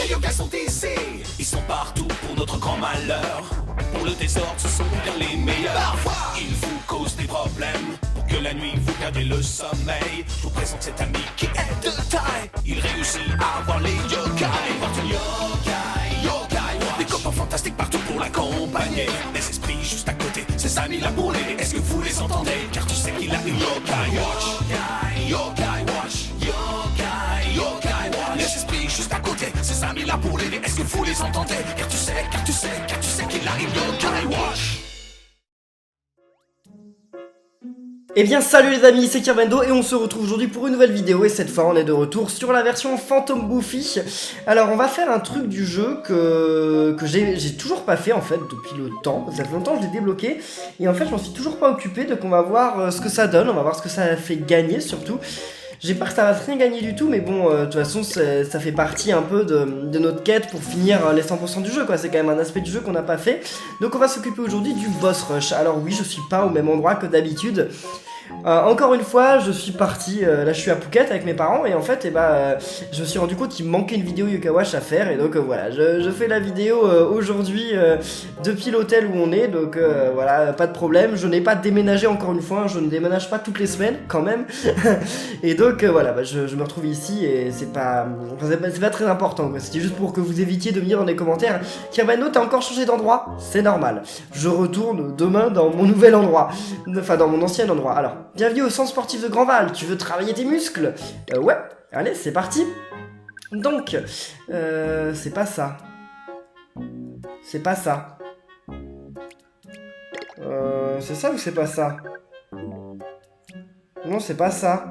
Les yokai sont ici, ils sont partout pour notre grand malheur. Pour le désordre, ce sont bien les meilleurs. Parfois, ils vous causent des problèmes. Pour que la nuit vous perdez le sommeil, je vous présente cet ami qui est de taille. Il réussit à avoir les yokai. Il porte une yokai. Des copains fantastiques partout pour l'accompagner. Des esprits juste à côté, ses amis là pour l'aider. Est-ce que vous les entendez? Car tu sais qu'il a une yokai watch. Yokai watch. Les esprits juste à côté, ses amis là pour l'aider. Est-ce que vous les entendez? Car tu sais qu'il a une yokai watch. Eh bien salut les amis, c'est Kirvendo et on se retrouve aujourd'hui pour une nouvelle vidéo et cette fois on est de retour sur la version Phantom Buffy. Alors on va faire un truc du jeu que j'ai toujours pas fait en fait depuis le temps, ça fait longtemps que je l'ai débloqué et en fait je m'en suis toujours pas occupé, donc on va voir ce que ça donne, on va voir ce que ça fait gagner surtout. J'ai peur que ça va rien gagner du tout, mais bon, de toute façon, ça fait partie un peu de notre quête pour finir les 100% du jeu, quoi. C'est quand même un aspect du jeu qu'on n'a pas fait. Donc on va s'occuper aujourd'hui du boss rush. Alors oui, je suis pas au même endroit que d'habitude. Encore une fois, je suis parti, là je suis à Phuket avec mes parents et en fait, je me suis rendu compte qu'il me manquait une vidéo Yokai Watch à faire et donc voilà, je fais la vidéo aujourd'hui depuis l'hôtel où on est, donc voilà, pas de problème, je n'ai pas déménagé encore une fois, je ne déménage pas toutes les semaines quand même, et donc voilà, je me retrouve ici et c'est pas très important, c'était juste pour que vous évitiez de me dire dans les commentaires, Kirvendo t'as encore changé d'endroit, c'est normal, je retourne demain dans mon nouvel endroit, enfin dans mon ancien endroit, alors. Bienvenue au centre sportif de Grandval, tu veux travailler tes muscles? Ouais, allez, c'est parti. Donc, c'est pas ça. C'est pas ça. C'est ça ou c'est pas ça? Non, c'est pas ça.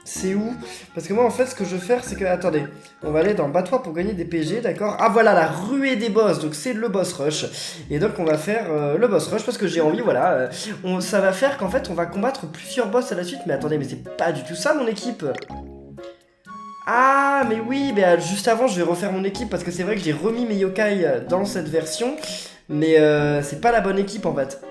C'est où? Parce que moi en fait ce que je veux faire c'est que, attendez, on va aller dans Bats-toi pour gagner des PG, d'accord? Ah voilà, la ruée des boss, donc c'est le boss rush. Et donc on va faire le boss rush parce que j'ai envie, voilà, ça va faire qu'en fait on va combattre plusieurs boss à la suite. Mais attendez, mais c'est pas du tout ça mon équipe. Ah mais oui, mais juste avant je vais refaire mon équipe parce que c'est vrai que j'ai remis mes yokai dans cette version. Mais c'est pas la bonne équipe en fait.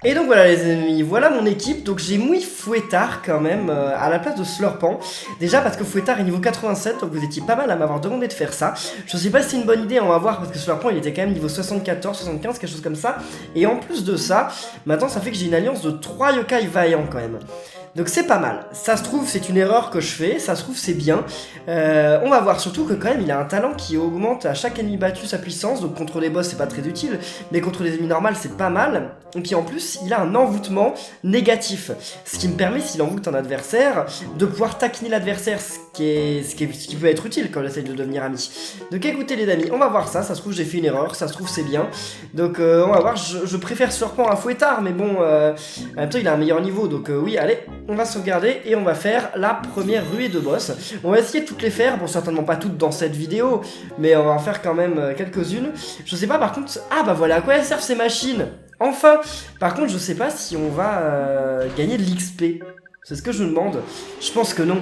Et donc voilà les amis, voilà mon équipe, donc j'ai mis Fouettard quand même à la place de Slurpant. Déjà parce que Fouettard est niveau 87, donc vous étiez pas mal à m'avoir demandé de faire ça. Je sais pas si c'est une bonne idée, on va voir, parce que Slurpant il était quand même niveau 74, 75, quelque chose comme ça. Et en plus de ça, maintenant ça fait que j'ai une alliance de 3 yokai vaillants quand même. Donc c'est pas mal, ça se trouve c'est une erreur que je fais, ça se trouve c'est bien. On va voir surtout que quand même il a un talent qui augmente à chaque ennemi battu sa puissance. Donc contre les boss c'est pas très utile, mais contre les ennemis normales c'est pas mal. Et puis en plus il a un envoûtement négatif, ce qui me permet s'il envoûte un adversaire de pouvoir taquiner l'adversaire, ce qui peut être utile quand on essaye de devenir ami. Donc écoutez les amis, on va voir ça, ça se trouve j'ai fait une erreur, ça se trouve c'est bien. Donc on va voir, je préfère Slurpant à Fouettard, mais bon, en même temps il a un meilleur niveau, donc oui allez. On va sauvegarder et on va faire la première ruée de boss. On va essayer de toutes les faire, bon certainement pas toutes dans cette vidéo, mais on va en faire quand même quelques-unes. Je sais pas par contre, ah bah voilà à quoi elles servent ces machines. Enfin, par contre je sais pas si on va gagner de l'XP. C'est ce que je me demande. Je pense que non.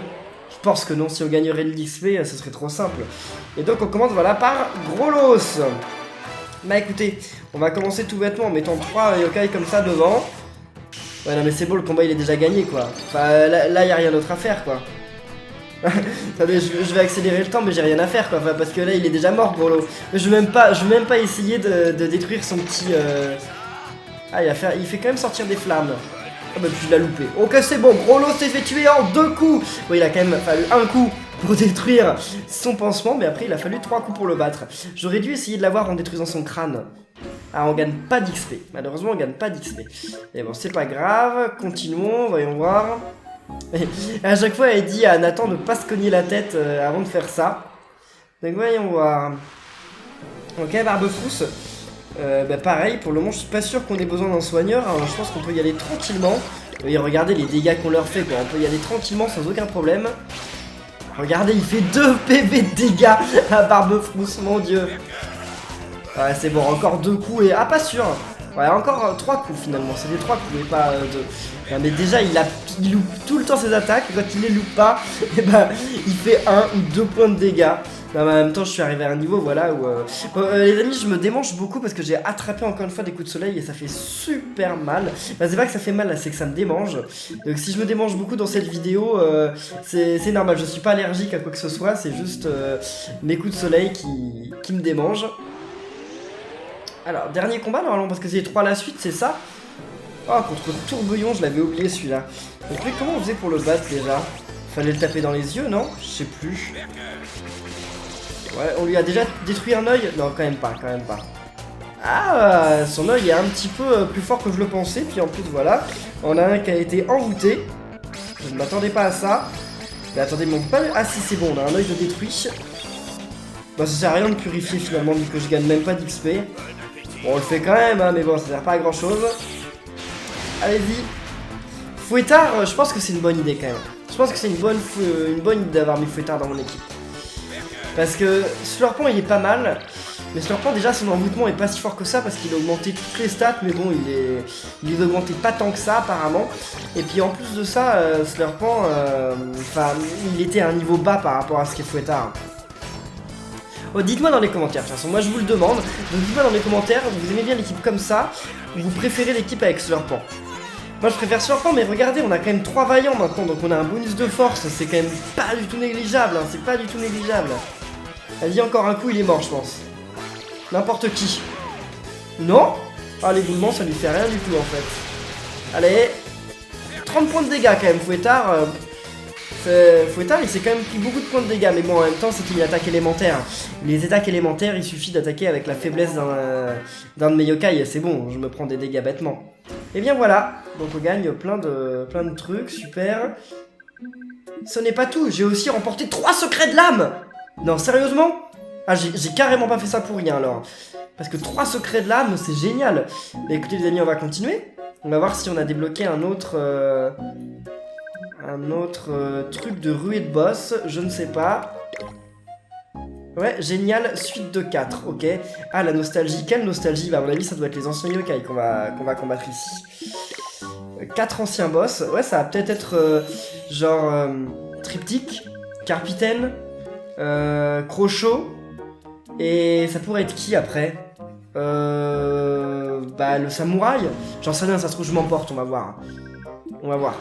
Je pense que non, si on gagnerait de l'XP, ce serait trop simple. Et donc on commence voilà par Grolos. Bah écoutez, on va commencer tout bêtement en mettant 3 yokai comme ça devant. Ouais non mais c'est bon, le combat il est déjà gagné quoi. Enfin là y a rien d'autre à faire quoi. Attendez, je vais accélérer le temps mais j'ai rien à faire quoi, enfin, parce que là il est déjà mort Grolo. Je veux même pas essayer de détruire son petit... Ah il fait quand même sortir des flammes. Ah bah tu l'as loupé. Ok c'est bon, Grolo s'est fait tuer en 2 coups. Bon il a quand même fallu un coup pour détruire son pansement, mais après il a fallu 3 coups pour le battre. J'aurais dû essayer de l'avoir en détruisant son crâne. Ah on gagne pas d'XP, malheureusement on gagne pas d'XP. Et bon c'est pas grave, continuons, voyons voir. À chaque fois elle dit à Nathan de pas se cogner la tête avant de faire ça. Donc voyons voir. Ok Barbefrousse. Bah pareil, pour le moment je suis pas sûr qu'on ait besoin d'un soigneur, alors je pense qu'on peut y aller tranquillement. Et regardez les dégâts qu'on leur fait quoi, on peut y aller tranquillement sans aucun problème. Regardez il fait 2 PV de dégâts à Barbefrousse, mon dieu. Ouais c'est bon, encore 2 coups et... Ah pas sûr. Ouais encore 3 coups finalement, c'était 3 coups et pas 2. Ouais, mais déjà il loupe tout le temps ses attaques, quand il les loupe pas, et bah il fait 1 ou 2 points de dégâts. mais en même temps, je suis arrivé à un niveau, voilà, où... les amis, je me démange beaucoup parce que j'ai attrapé encore une fois des coups de soleil et ça fait super mal. Bah, c'est pas que ça fait mal, là, c'est que ça me démange. Donc si je me démange beaucoup dans cette vidéo, c'est normal, je suis pas allergique à quoi que ce soit, c'est juste mes coups de soleil qui me démangent. Alors, dernier combat, normalement, parce que c'est les 3 à la suite, c'est ça? Oh, contre Tourbillon, je l'avais oublié celui-là. Donc, mais comment on faisait pour le battre déjà? Fallait le taper dans les yeux, non? Je sais plus. Ouais, on lui a déjà détruit un œil? Non, quand même pas, quand même pas. Ah, son œil est un petit peu plus fort que je le pensais. Puis en plus, voilà, on a un qui a été envoûté. Je ne m'attendais pas à ça. Mais attendez, mon pas... Ah si, c'est bon, on a un œil de détruit. Bah, ça sert à rien de purifier finalement, vu que je gagne même pas d'XP. Bon, on le fait quand même, hein, mais bon, ça sert pas à grand chose. Allez-y. Fouettard, je pense que c'est une bonne idée quand même. Je pense que c'est une bonne idée d'avoir mis Fouettard dans mon équipe. Parce que Slurpant il est pas mal. Mais Slurpant déjà son envoûtement est pas si fort que ça parce qu'il a augmenté toutes les stats. Mais bon il est augmenté pas tant que ça apparemment. Et puis en plus de ça, Slurpant, il était à un niveau bas par rapport à ce qu'est Fouettard. Oh, dites-moi dans les commentaires, de toute façon moi je vous le demande. Donc dites-moi dans les commentaires, vous aimez bien l'équipe comme ça ou vous préférez l'équipe avec Slurpant. Moi je préfère Slurpant, mais regardez, on a quand même 3 vaillants maintenant, donc on a un bonus de force, c'est quand même pas du tout négligeable, hein, c'est pas du tout négligeable. Vas-y, encore un coup, il est mort, je pense. N'importe qui. Non? Ah, l'éboulement, ça lui fait rien du tout, en fait. Allez. 30 points de dégâts, quand même, Fouettard. Fouettard, il s'est quand même pris beaucoup de points de dégâts, mais bon, en même temps, c'est une attaque élémentaire. Les attaques élémentaires, il suffit d'attaquer avec la faiblesse d'un de mes yokai, c'est bon, je me prends des dégâts bêtement. Et bien voilà, donc on gagne plein de trucs, super. Ce n'est pas tout, j'ai aussi remporté 3 secrets de l'âme. Non, sérieusement? Ah, j'ai carrément pas fait ça pour rien, alors. Parce que 3 secrets de l'âme, c'est génial. Mais écoutez, les amis, on va continuer. On va voir si on a débloqué un autre truc de ruée de boss, je ne sais pas. Ouais, génial, suite de 4, ok. Ah, la nostalgie, quelle nostalgie? Bah, à mon avis, ça doit être les anciens yokai qu'on va combattre ici. 4 anciens boss, ouais, ça va peut-être être genre Triptyque, Carpitaine, Crochot, et ça pourrait être qui après? Bah, le samouraï. J'en sais rien, ça se trouve, je m'emporte, on va voir. On va voir.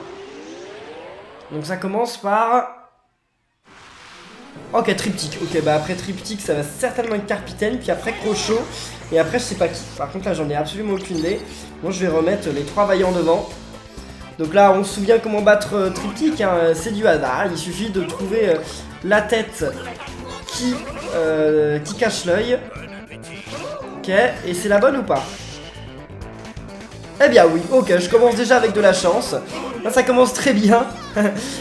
Donc ça commence par... Ok, Triptyque. Ok, bah après Triptyque, ça va certainement être Carpitaine, puis après Crochot, et après je sais pas qui. Par contre là, j'en ai absolument aucune idée. Moi, je vais remettre les 3 vaillants devant. Donc là, on se souvient comment battre Triptyque, hein, c'est du hasard. Il suffit de trouver la tête qui cache l'œil. Ok, et c'est la bonne ou pas? Eh bien oui, ok, je commence déjà avec de la chance. Là, ça commence très bien.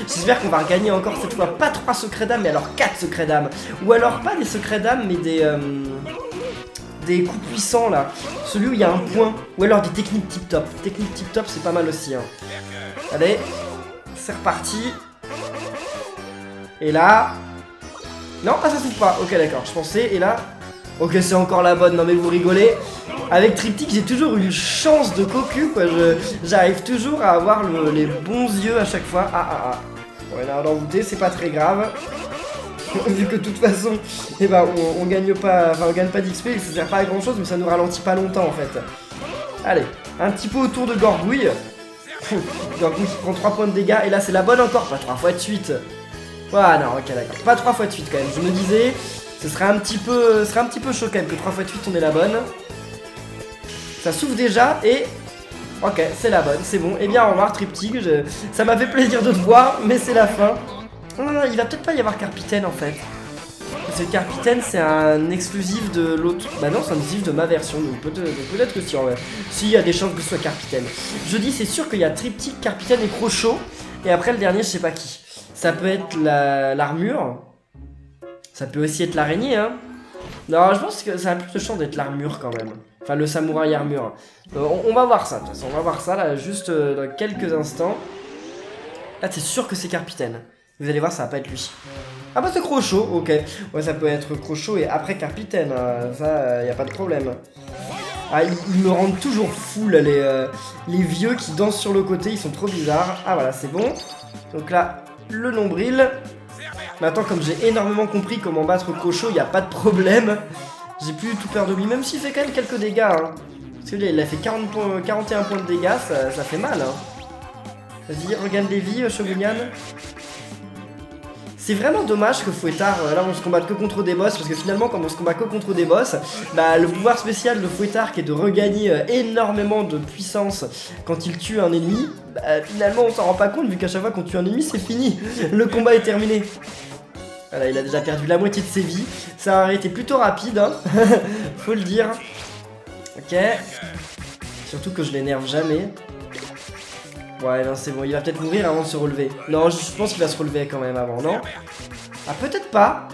J'espère qu'on va regagner encore cette fois. Pas 3 secrets d'âme, mais alors 4 secrets d'âme. Ou alors pas des secrets d'âme, mais des coups puissants là. Celui où il y a un point. Ou alors des techniques tip-top. Techniques tip-top, c'est pas mal aussi. Hein. Allez, c'est reparti. Et là... Non, ah, ça s'ouvre pas. Ok, d'accord, je pensais. Et là... Ok, c'est encore la bonne. Non mais vous rigolez. Avec Triptyque, j'ai toujours eu une chance de cocu, quoi. J'arrive toujours à avoir les bons yeux à chaque fois. Ah. Bon, il y en a un envoûté, c'est pas très grave. Vu que de toute façon, eh ben, on gagne pas, enfin, on gagne pas d'XP, ça sert pas à grand chose, mais ça nous ralentit pas longtemps en fait. Allez, un petit peu autour de Gorgouille. Gorgouille qui prend 3 points de dégâts, et là c'est la bonne encore, pas 3 fois de suite. Ah non, ok, d'accord. Pas 3 fois de suite quand même, je me disais, ce serait un petit peu chaud quand même que 3 fois de suite on ait la bonne. Ça s'ouvre déjà et... Ok, c'est la bonne, c'est bon. Eh bien, au revoir Triptyque, ça m'a fait plaisir de te voir, mais c'est la fin. Non, il va peut-être pas y avoir Carpitaine en fait. Parce que Carpitaine, c'est un exclusif de l'autre... Bah non, c'est un exclusif de ma version, donc peut-être que si, en vrai. Si, il y a des chances que ce soit Carpitaine. Je dis, c'est sûr qu'il y a Triptyque, Carpitaine et Crochot. Et après, le dernier, je sais pas qui. Ça peut être l'armure. Ça peut aussi être l'araignée, hein. Non, je pense que ça a plus de chance d'être l'armure quand même. Enfin, le samouraï armure. On va voir ça, de toute façon. On va voir ça, là, juste dans quelques instants. Là, c'est sûr que c'est Carpitaine. Vous allez voir, ça va pas être lui. Ah bah, c'est Crochot, ok. Ouais, ça peut être Crochot et après Carpitaine. Ça, y a pas de problème. Ah, ils me rendent toujours fou, là, les vieux qui dansent sur le côté. Ils sont trop bizarres. Ah, voilà, c'est bon. Donc là, le nombril. Maintenant, comme j'ai énormément compris comment battre Kocho, il n'y a pas de problème. J'ai plus du tout peur de lui, même s'il fait quand même quelques dégâts. Hein. Parce que là, il a fait 41 points de dégâts, ça fait mal. Hein. Vas-y, regagne des vies, Shogunyan. C'est vraiment dommage que Fouettard, là on se combatte que contre des boss, parce que finalement quand on se combat que contre des boss, bah le pouvoir spécial de Fouettard qui est de regagner énormément de puissance quand il tue un ennemi, bah finalement on s'en rend pas compte vu qu'à chaque fois qu'on tue un ennemi c'est fini, le combat est terminé. Voilà, il a déjà perdu la moitié de ses vies, ça aurait été plutôt rapide, hein. Faut le dire. Ok, surtout que je l'énerve jamais. Ouais, non, c'est bon, il va peut-être mourir avant de se relever. Non, je pense qu'il va se relever quand même avant, non? Ah, peut-être pas.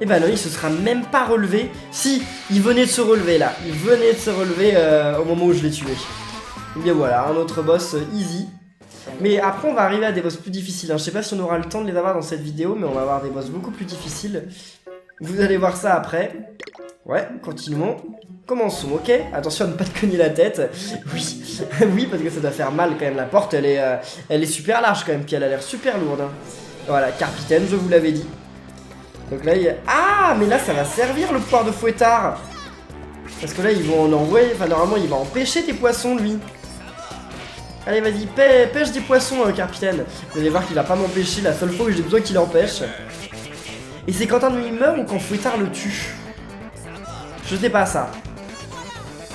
Eh ben non, il se sera même pas relevé. Si, il venait de se relever là. Il venait de se relever au moment où je l'ai tué. Et bien voilà, un autre boss easy. Mais après, on va arriver à des boss plus difficiles. Hein. Je sais pas si on aura le temps de les avoir dans cette vidéo, mais on va avoir des boss beaucoup plus difficiles. Vous allez voir ça après. Ouais, continuons. Commençons, ok? Attention à ne pas te cogner la tête. Oui, oui, parce que ça doit faire mal quand même. La porte, elle est super large quand même, puis elle a l'air super lourde. Hein. Voilà, Capitaine, je vous l'avais dit. Donc là, il y a... Ah, mais là, ça va servir le pouvoir de Fouettard. Parce que là, ils vont en envoyer... Enfin, normalement, il va empêcher tes poissons, lui. Allez, vas-y, pêche des poissons, Capitaine. Vous allez voir qu'il va pas m'empêcher la seule fois où j'ai besoin qu'il empêche. Et c'est quand un ennemi meurt ou quand Fouettard le tue? Je sais pas ça.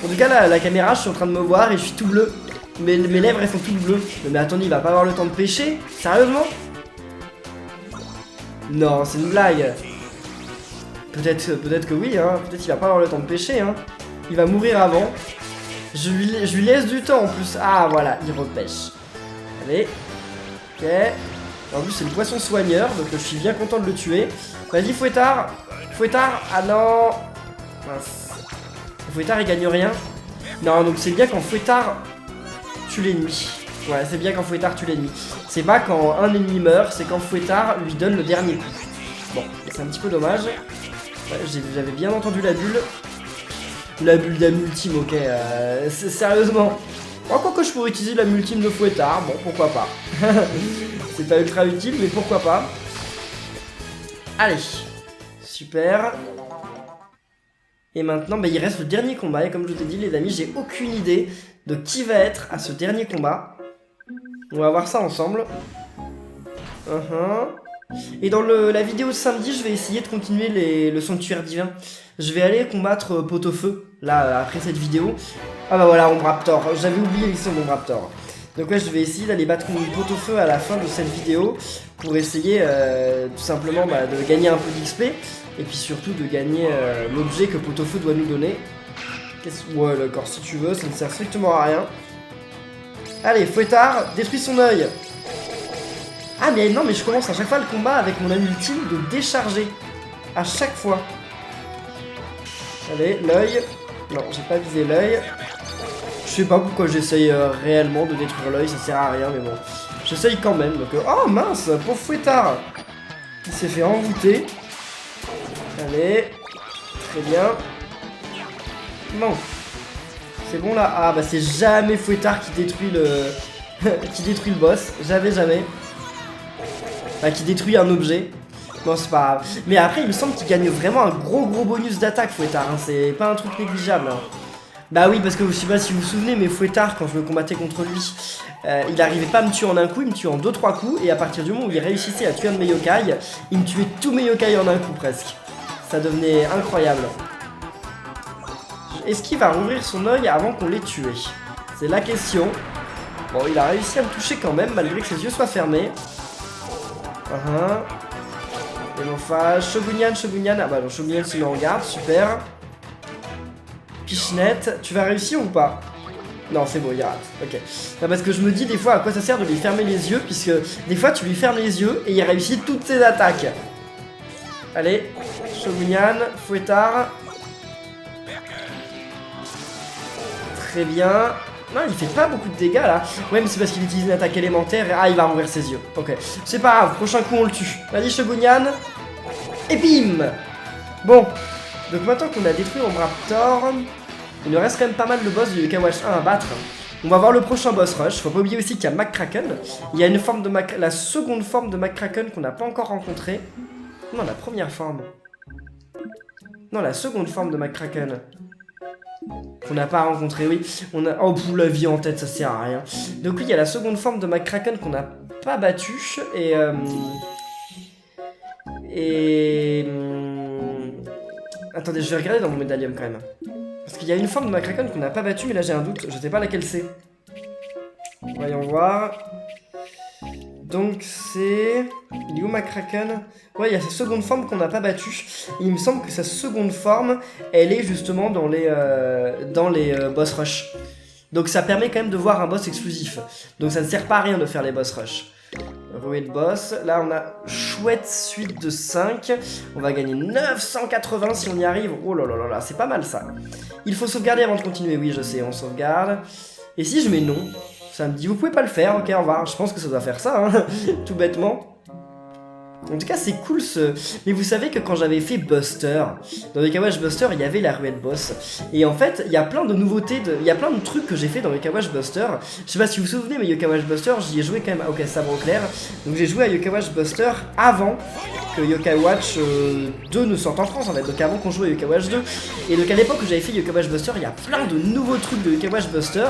En tout cas, là, la caméra, je suis en train de me voir et je suis tout bleu. Mes lèvres, elles sont toutes bleues. Mais attendez, il va pas avoir le temps de pêcher? Sérieusement? Non, c'est une blague. Peut-être que oui, hein. Peut-être qu'il va pas avoir le temps de pêcher, hein. Il va mourir avant. Je lui laisse du temps en plus. Ah, voilà, il repêche. Allez. Ok. En plus, c'est le poisson soigneur, donc je suis bien content de le tuer. Vas-y, Fouettard. Fouettard. Ah non. Mince. Fouettard il gagne rien. Non, donc c'est bien quand Fouettard tue l'ennemi. Ouais, c'est bien quand Fouettard tue l'ennemi. C'est pas quand un ennemi meurt, c'est quand Fouettard lui donne le dernier coup. Bon, c'est un petit peu dommage. Ouais, j'avais bien entendu la bulle. La bulle d'âme ultime, ok. Sérieusement. Moi, quoi que je pourrais utiliser la multime de Fouettard, bon, pourquoi pas. C'est pas ultra utile, mais pourquoi pas. Allez. Super. Et maintenant, bah, il reste le dernier combat. Et comme je vous ai dit, les amis, j'ai aucune idée de qui va être à ce dernier combat. On va voir ça ensemble. Et dans la vidéo de samedi, je vais essayer de continuer le sanctuaire divin. Je vais aller combattre Pot-au-Feu, là, après cette vidéo. Ah bah voilà, Ombraptor. J'avais oublié l'histoire d'Ombraptor. Donc ouais, je vais essayer d'aller battre mon Pot-au-Feu à la fin de cette vidéo. Pour essayer tout simplement de gagner un peu d'XP. Et puis surtout de gagner l'objet que Pot-au-Feu doit nous donner. Ouais, d'accord, si tu veux, ça ne sert strictement à rien. Allez, Fouettard, détruis son œil. Ah mais non, mais je commence à chaque fois le combat avec mon âme ultime de décharger. À chaque fois. Allez, l'œil. Non, j'ai pas visé l'œil. Je sais pas pourquoi j'essaye réellement de détruire l'œil, ça sert à rien, mais bon. J'essaye quand même, donc... Oh mince, pauvre Fouettard. Il s'est fait envoûter. Allez, très bien. Non. C'est bon là. Ah bah c'est jamais Fouettard qui détruit le... qui détruit le boss. Jamais. Enfin, qui détruit un objet. Bon, c'est pas grave. Mais après, il me semble qu'il gagne vraiment un gros bonus d'attaque, Fouettard. Hein. C'est pas un truc négligeable. Hein. Bah oui, parce que je sais pas si vous vous souvenez, mais Fouettard, quand je me combattais contre lui, il arrivait pas à me tuer en un coup, il me tuait en 2-3 coups. Et à partir du moment où il réussissait à tuer un de mes yokai, il me tuait tous mes yokai en un coup presque. Ça devenait incroyable. Est-ce qu'il va rouvrir son œil avant qu'on l'ait tué? C'est la question. Bon, il a réussi à me toucher quand même, malgré que ses yeux soient fermés. Démophage, Shogunyan. Ah bah non, Shogunyan se met en garde, super. Pichenette, tu vas réussir ou pas? Non, c'est bon, il rate. Ok. Non, parce que je me dis des fois à quoi ça sert de lui fermer les yeux, puisque des fois tu lui fermes les yeux et il réussit toutes ses attaques. Allez, Shogunyan, Fouettard. Très bien. Non, il fait pas beaucoup de dégâts là. Ouais, mais c'est parce qu'il utilise une attaque élémentaire. Ah, il va rouvrir ses yeux. Ok. C'est pas grave, prochain coup on le tue. Vas-y, Shogunyan. Et bim. Bon. Donc maintenant qu'on a détruit Ombraptor, il nous reste quand même pas mal de boss du Kawash 1 à battre. On va voir le prochain boss rush. Faut pas oublier aussi qu'il y a McCracken. Il y a une forme de la seconde forme de McCracken qu'on n'a pas encore rencontrée. Non, la première forme. Non, la seconde forme de McCracken. Qu'on n'a pas rencontrée, oui. On a... Oh, pour la vie en tête, ça sert à rien. Donc oui, il y a la seconde forme de McCracken qu'on n'a pas battue. Attendez, je vais regarder dans mon médaillum quand même. Parce qu'il y a une forme de McCracken qu'on n'a pas battue, mais là j'ai un doute. Je sais pas laquelle c'est. Voyons voir. Donc c'est... Il est où McCracken? Ouais, il y a sa seconde forme qu'on n'a pas battue. Il me semble que sa seconde forme, elle est justement dans les boss rush. Donc ça permet quand même de voir un boss exclusif. Donc ça ne sert pas à rien de faire les boss rush. Rouée de boss. Là on a chouette suite de 5. On va gagner 980 si on y arrive. Oh là là là là, c'est pas mal ça. Il faut sauvegarder avant de continuer. Oui, je sais, on sauvegarde. Et si je mets non, ça me dit vous pouvez pas le faire. Ok, au revoir. Je pense que ça doit faire ça, hein. Tout bêtement. En tout cas, c'est cool ce... Mais vous savez que quand j'avais fait Buster, dans Yokai Watch Buster, il y avait la ruée de boss. Et en fait, il y a plein de nouveautés, il y a plein de trucs que j'ai fait dans Yokai Watch Buster. Je sais pas si vous vous souvenez, mais Yokai Watch Buster, j'y ai joué quand même... Ok, sabre au clair. Donc j'ai joué à Yokai Watch Buster avant que Yokai Watch 2 ne sorte en France, en fait. Donc avant qu'on joue à Yokai Watch 2. Et donc à l'époque où j'avais fait Yokai Watch Buster, il y a plein de nouveaux trucs de Yokai Watch Buster.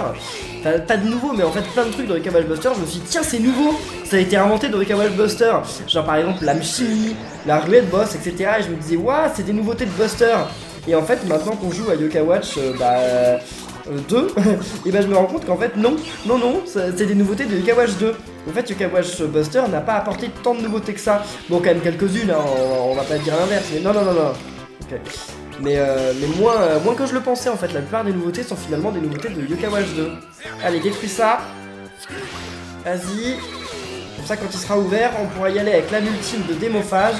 Enfin, pas de nouveaux, mais en fait plein de trucs dans Yokai Watch Buster. Je me suis dit, tiens, c'est nouveau. Ça a été inventé dans Yokai Watch Buster. Genre par exemple la chimie, la ruée de boss, etc. Et je me disais, waouh, c'est des nouveautés de Buster. Et en fait, maintenant qu'on joue à Yokai Watch 2, et ben je me rends compte qu'en fait, non, c'est des nouveautés de Yokai Watch 2. En fait, Yokai Watch Buster n'a pas apporté tant de nouveautés que ça. Bon, quand même quelques-unes, hein, on va pas dire l'inverse, mais non. Ok. Mais moins que je le pensais en fait. La plupart des nouveautés sont finalement des nouveautés de Yokai Watch 2. Allez, détruis ça. Vas-y. Comme ça, quand il sera ouvert, on pourra y aller avec l'âme ultime de démophage.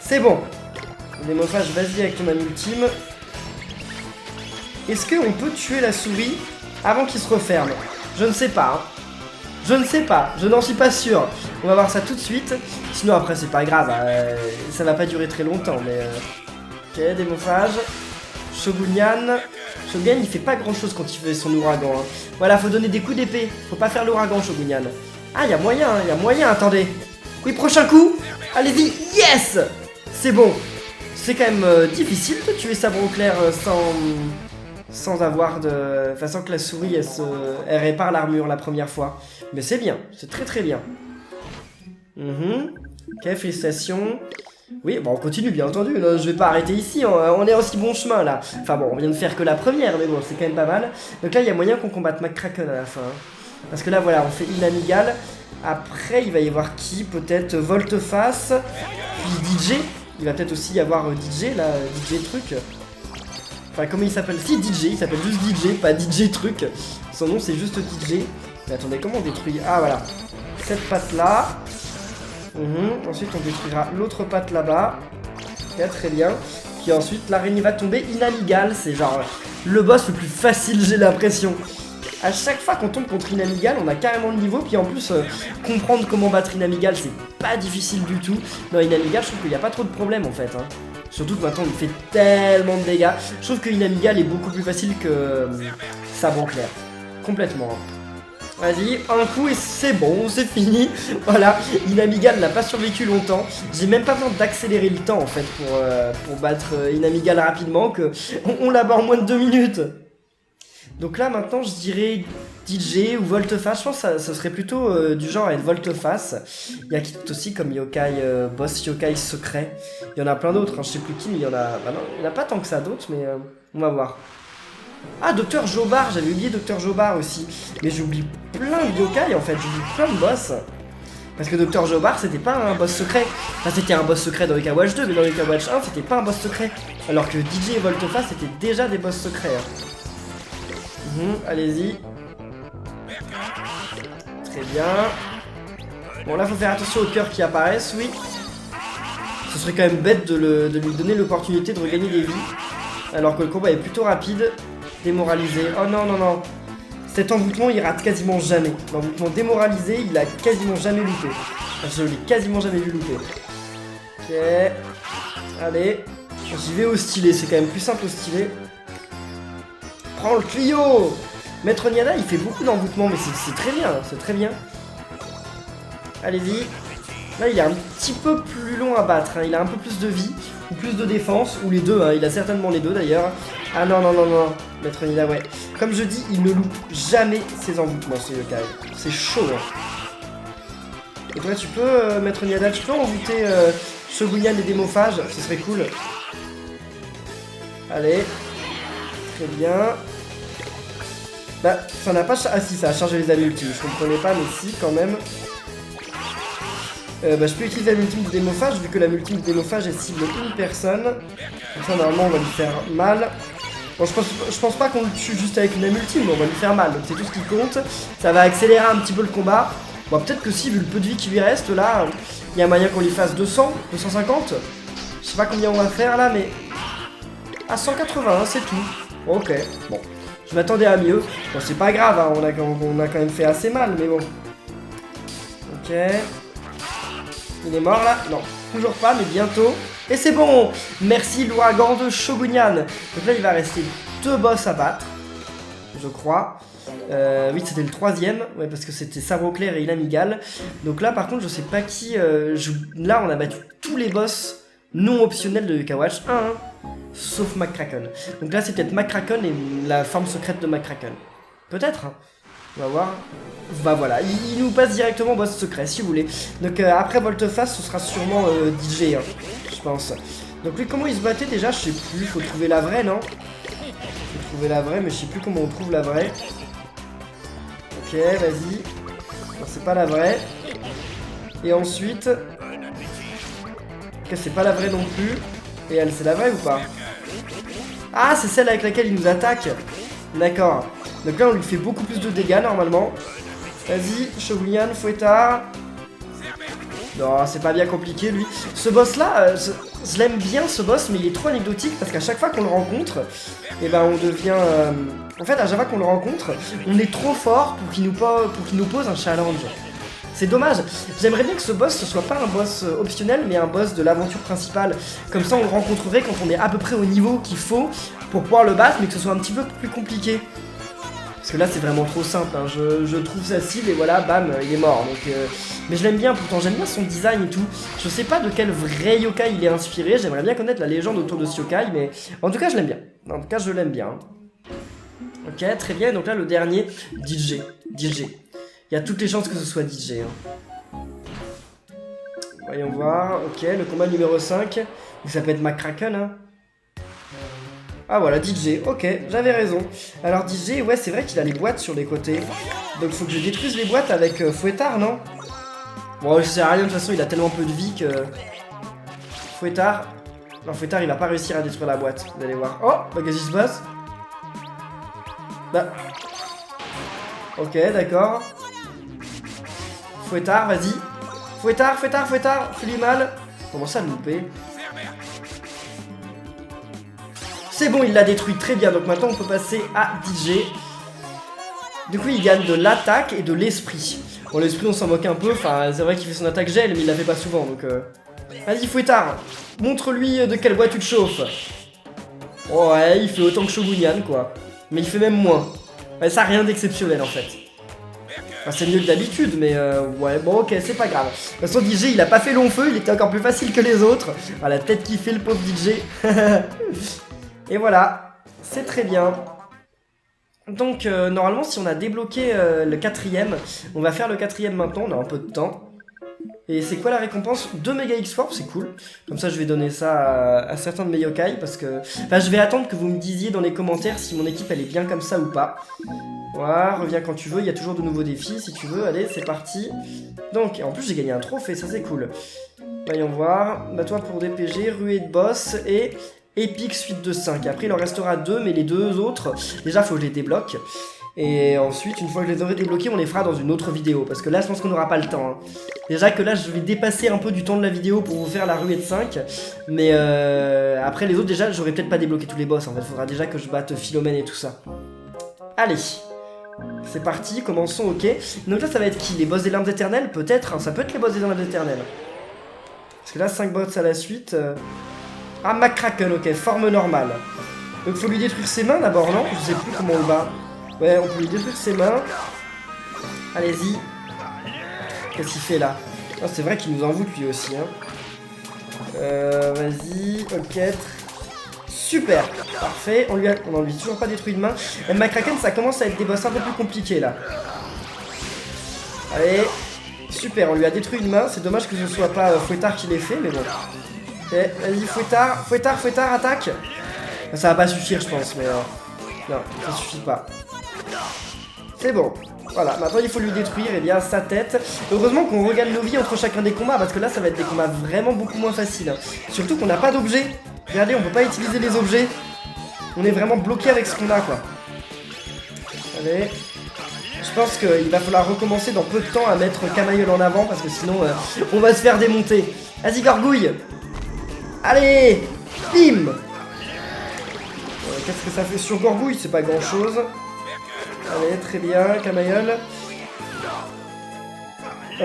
C'est bon. Démophage, vas-y avec ton âme ultime. Est-ce qu'on peut tuer la souris avant qu'il se referme? Je ne sais pas. Hein. Je ne sais pas. Je n'en suis pas sûr. On va voir ça tout de suite. Sinon, après, c'est pas grave. Ça va pas durer très longtemps. Mais ok, démophage. Shogunyan. Shogunyan, il fait pas grand-chose quand il fait son ouragan. Hein. Voilà, faut donner des coups d'épée. Faut pas faire l'ouragan, Shogunyan. Ah, y a moyen, attendez. Oui, prochain coup. Allez-y, yes. C'est bon. C'est quand même difficile de tuer Sabre au clair sans avoir de... Enfin, sans que la souris, elle répare l'armure la première fois. Mais c'est bien, c'est très très bien. Ok, félicitations. Oui, bon, on continue, bien entendu. Non, je vais pas arrêter ici, on est aussi bon chemin, là. Enfin bon, on vient de faire que la première, mais bon, c'est quand même pas mal. Donc là, il y a moyen qu'on combatte McCracken à la fin. Parce que là, voilà, on fait Inamigal. Après, il va y avoir qui? Peut-être Volteface, puis DJ. Il va peut-être aussi y avoir DJ, là, DJ truc. Enfin, comment il s'appelle? Si, DJ, il s'appelle juste DJ, pas DJ truc. Son nom, c'est juste DJ. Mais attendez, comment on détruit? Ah, voilà. Cette patte-là. Ensuite, on détruira l'autre patte là-bas. Ok, très bien. Puis ensuite, l'araignée va tomber. Inamigal, c'est genre le boss le plus facile, j'ai l'impression. À chaque fois qu'on tombe contre Inamigal, on a carrément le niveau. Puis en plus, comprendre comment battre Inamigal, c'est pas difficile du tout. Non, Inamigal, je trouve qu'il n'y a pas trop de problème en fait. Hein. Surtout que maintenant, il fait tellement de dégâts. Je trouve que Inamigal est beaucoup plus facile que Sabre clair. Complètement. Hein. Vas-y, un coup et c'est bon, c'est fini. Voilà, Inamigal n'a pas survécu longtemps. J'ai même pas besoin d'accélérer le temps en fait pour battre Inamigal rapidement. Que on l'a bat en moins de 2 minutes. Donc là maintenant je dirais DJ ou Volteface. Je pense que ça serait plutôt du genre à être Volteface. Il y a qui aussi comme yokai, boss yokai secret. Il y en a plein d'autres, hein. Je sais plus qui, mais il y en a... Bah non, il n'y en a pas tant que ça d'autres, mais on va voir. Ah, Docteur Jobar, j'avais oublié Docteur Jobar aussi. Mais j'oublie plein de yokai en fait, j'oublie plein de boss. Parce que Docteur Jobar c'était pas un boss secret. Enfin c'était un boss secret dans Yokai Watch 2, mais dans Yokai Watch 1 c'était pas un boss secret. Alors que DJ et Volteface c'était déjà des boss secrets. Hein. Allez-y. Très bien. Bon là faut faire attention aux cœurs qui apparaissent, oui. Ce serait quand même bête de lui donner l'opportunité de regagner des vies. Alors que le combat est plutôt rapide. Démoralisé. Oh non, non, non. Cet envoûtement il rate quasiment jamais. L'envoûtement démoralisé il a quasiment jamais loupé. Enfin, je l'ai quasiment jamais vu louper. Ok. Allez. J'y vais au stylet, c'est quand même plus simple au stylet. Prends le tuyau. Maître Niada, il fait beaucoup d'envoûtement, mais c'est très bien, c'est très bien. Allez-y. Là, il est un petit peu plus long à battre, hein. Il a un peu plus de vie, ou plus de défense, ou les deux, hein. Il a certainement les deux d'ailleurs. Ah non, non, non, non, Maître Niada, ouais. Comme je dis, il ne loupe jamais ses envoûtements, ce yokai. C'est chaud, hein. Et toi, tu peux, Maître Niada, tu peux envoûter Shogunyan et Démophage, ce serait cool. Allez. Très bien. Bah, ça n'a pas... Ah si, ça a chargé les multi. Je comprenais pas, mais si, quand même. Bah, je peux utiliser la multime de Démophage, vu que la multime de Démophage est cible une personne. Donc ça, normalement, on va lui faire mal. Bon, je pense pas qu'on le tue juste avec une multime, mais on va lui faire mal. Donc c'est tout ce qui compte. Ça va accélérer un petit peu le combat. Bon, peut-être que si, vu le peu de vie qui lui reste, là, il y a moyen qu'on lui fasse 200, 250. Je sais pas combien on va faire, là, mais... À 180, hein, c'est tout. Ok, bon. Je m'attendais à mieux. Bon, c'est pas grave, hein, on a quand même fait assez mal, mais bon. Ok. Il est mort, là? Non, toujours pas, mais bientôt. Et c'est bon! Merci, l'ouragan de Shogunyan. Donc là, il va rester 2 boss à battre. Je crois. Oui, c'était le 3e. Ouais, parce que c'était Saroclair et Ilamigal. Donc là, par contre, je sais pas qui... Là, on a battu tous les boss non optionnels de Yokai Watch 1, hein, sauf McCracken. Donc là, c'est peut-être McCracken et la forme secrète de McCracken. Peut-être, hein. On va voir. Bah voilà, il nous passe directement boss secret, si vous voulez. Donc après Volteface, ce sera sûrement DJ, hein, je pense. Donc lui, comment il se battait déjà? Je sais plus, faut trouver la vraie, non? Faut trouver la vraie, mais je sais plus comment on trouve la vraie. Ok, vas-y. C'est pas la vraie. Et ensuite... Ok, c'est pas la vraie non plus. Et elle, c'est la vraie ou pas? Ah, c'est celle avec laquelle il nous attaque. D'accord. Donc là, on lui fait beaucoup plus de dégâts, normalement. Vas-y, Shogunyan, Fouettard. Non, c'est pas bien compliqué, lui. Ce boss-là, je l'aime bien, ce boss, mais il est trop anecdotique, parce qu'à chaque fois qu'on le rencontre, et ben on devient... En fait, à chaque fois qu'on le rencontre, on est trop fort pour qu'il nous pose un challenge. C'est dommage. J'aimerais bien que ce boss, ce soit pas un boss optionnel, mais un boss de l'aventure principale. Comme ça, on le rencontrerait quand on est à peu près au niveau qu'il faut pour pouvoir le battre, mais que ce soit un petit peu plus compliqué. Parce que là, c'est vraiment trop simple, hein. Je trouve sa cible et voilà, bam, il est mort. Donc, mais je l'aime bien, pourtant j'aime bien son design et tout. Je sais pas de quel vrai yokai il est inspiré, j'aimerais bien connaître la légende autour de ce yokai, mais en tout cas, je l'aime bien. En tout cas, je l'aime bien. Ok, très bien, donc là, le dernier, DJ. Il y a toutes les chances que ce soit DJ. Hein. Voyons voir, ok, le combat numéro 5. Ça peut être McCracken, hein. Ah voilà, DJ, ok, j'avais raison. Alors DJ, ouais, c'est vrai qu'il a les boîtes sur les côtés. Donc faut que je détruise les boîtes avec Fouettard, non? Bon, ça sert à rien, de toute façon, il a tellement peu de vie que... Fouettard... Non, Fouettard, il va pas réussir à détruire la boîte, vous allez voir. Oh, bah qu'est-ce qui se passe? Bah... Ok, d'accord. Fouettard, vas-y. Fouettard, fais-lui mal. Comment ça, le louper? C'est bon, il l'a détruit très bien, donc maintenant on peut passer à DJ. Du coup, il gagne de l'attaque et de l'esprit. Bon, l'esprit, on s'en moque un peu, enfin, c'est vrai qu'il fait son attaque gel, mais il la fait pas souvent, donc... Vas-y, Fouettard, montre-lui de quelle boîte tu te chauffes. Oh, ouais, il fait autant que Shogunyan, quoi. Mais il fait même moins. Ouais, ça, rien d'exceptionnel, en fait. Enfin, c'est mieux que d'habitude, mais ouais, bon, ok, c'est pas grave. De toute façon, DJ, il a pas fait long feu, il était encore plus facile que les autres. Ah, la tête qui fait le pauvre DJ. Et voilà, c'est très bien. Donc normalement si on a débloqué le 4ème, on va faire le 4ème maintenant, on a un peu de temps. Et c'est quoi la récompense? 2 méga X-Force, c'est cool. Comme ça je vais donner ça à certains de mes yokai parce que... Enfin je vais attendre que vous me disiez dans les commentaires si mon équipe elle est bien comme ça ou pas. Voilà, reviens quand tu veux, il y a toujours de nouveaux défis si tu veux, allez c'est parti. Donc en plus j'ai gagné un trophée, ça c'est cool. Voyons voir, bah toi pour DPG, ruée de boss et... Epic suite de 5. Après il en restera 2, mais les 2 autres, déjà faut que je les débloque. Et ensuite, une fois que je les aurai débloqués, on les fera dans une autre vidéo. Parce que là, je pense qu'on n'aura pas le temps. Hein. Déjà que là, je vais dépasser un peu du temps de la vidéo pour vous faire la ruée de 5. Mais après les autres, déjà, j'aurais peut-être pas débloqué tous les boss. En fait, il faudra déjà que je batte Philomène et tout ça. Allez. C'est parti, commençons, ok. Donc là, ça va être qui? Les boss des larmes éternelles? Peut-être, hein, ça peut être les boss des larmes éternelles. Parce que là, 5 boss à la suite... Ah, McCracken, ok, forme normale. Donc faut lui détruire ses mains d'abord, non? Je sais plus comment on le bat. Ouais, on peut lui détruire ses mains. Allez-y. Qu'est-ce qu'il fait là? Oh, c'est vrai qu'il nous envoûte lui aussi. Hein. Vas-y, ok. Super, parfait. On lui toujours pas détruit de main. Et McCracken, ça commence à être des boss un peu plus compliqués là. Allez, super, on lui a détruit une main. C'est dommage que ce soit pas Fouettard qui l'ait fait, mais bon. Ok, vas-y, Fouettard, attaque. Ça va pas suffire, je pense, mais non, ça suffit pas. C'est bon. Voilà, maintenant il faut lui détruire sa tête. Heureusement qu'on regagne nos vies entre chacun des combats, parce que là ça va être des combats vraiment beaucoup moins faciles. Hein. Surtout qu'on n'a pas d'objets. Regardez, on peut pas utiliser les objets. On est vraiment bloqué avec ce qu'on a, quoi. Allez. Je pense qu'il va falloir recommencer dans peu de temps à mettre Camaïeul en avant, parce que sinon on va se faire démonter. Vas-y, Gargouille. Allez. Bim. Qu'est-ce que ça fait sur Gargouille? C'est pas grand chose. Allez, très bien, Camaïeul.